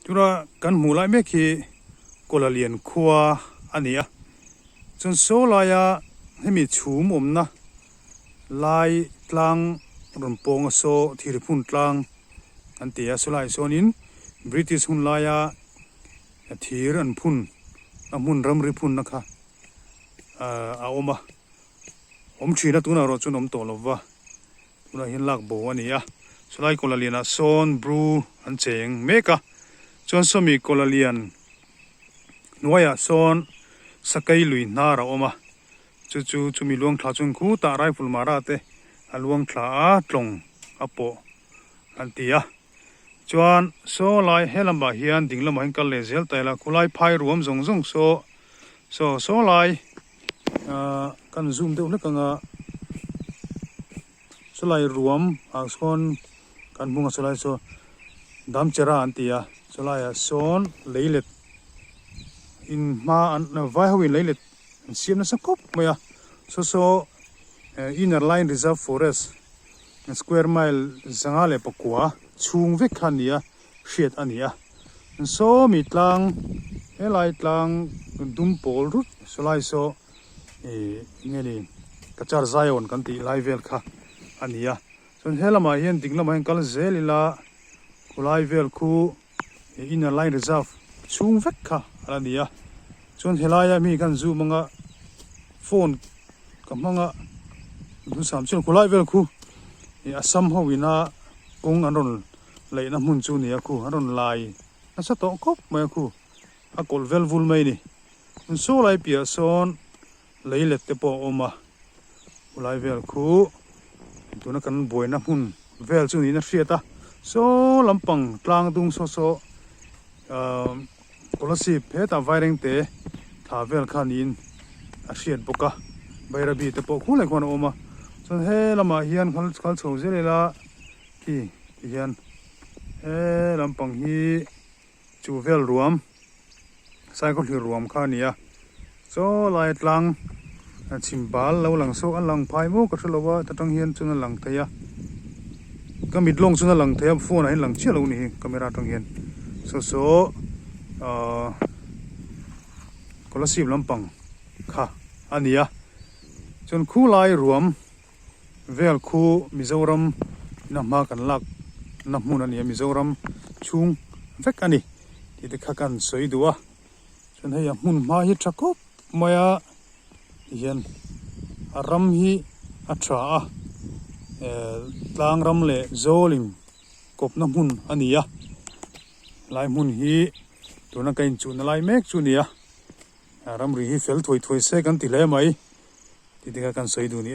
chura kan mu lai me khi kola lian khua ania chun so laya hemi chhum omna lai tlang ron pong so thirphun tlang antia solai sonin British hun laya thir an phun amun ram ri phun nakha a oma china tuna ro chun to lova tuna hin lak bo ania solai kola lian son bru an cheng meka chon somi kola lian nuaya son sakai lui nara oma chu chumi luang thla chung khu ta rifle mara te aluang thla a tlong apo antia chuan so lai helamba hian dinglama hin kal le zel taila khulai phai ruam zong so lai kan zoom deuh na kanga so lai ruam a son kan bunga so lai so dam chera antia so lai son leilet in ma an vai ho in leilet siam na sakop maya so inner line reserve forest square mile zangale pakwa chung vek khania hriat ania so mi tlang helai tlang dum pol rut solai so ngeli kachar zion kan ti lai vel kha ania son helama hian dinglama hin kal zelila kulai vel khu inner line reserve chung vek kha ania chon helaya mi kan zu manga phone kamanga du sam chon kulai vel khu asam ho wina ong anon leina mun chu nia khu aron lai asa to kop mai khu a kol vel vul mai ni so lai pia son leilet te po oma kulai vel khu tuna kan boina hun vel chu ni na hriata so lampang tlang dung so policy pheta vaireng te tha vel khanin a hriat boka bairabi te po khu le khon oma chon he lama hian khal chho zelela ki hian he lampang hi chu vel ruam cycle hi ruam khania so lai tlang chimbal lo lang so an lang phai mo ka thlowa tatang hian chuna lang thaya kamit long chuna lang thaya phone hin lang chelo ni camera tang hian so kolasib lampang kha ania chon khu lai ruam vel khu Mizoram na ma kan lak na mun ania Mizoram chung vek ani ti te khakan soi duwa chon heya mun ma hi thakop maya hian aram hi atra tlang ram le zolim kop na mun ania lai mun hi tuna kain chu na lai mek chu nia ram ri hi fel thoi se kan ti le mai ti te khakan soi du ni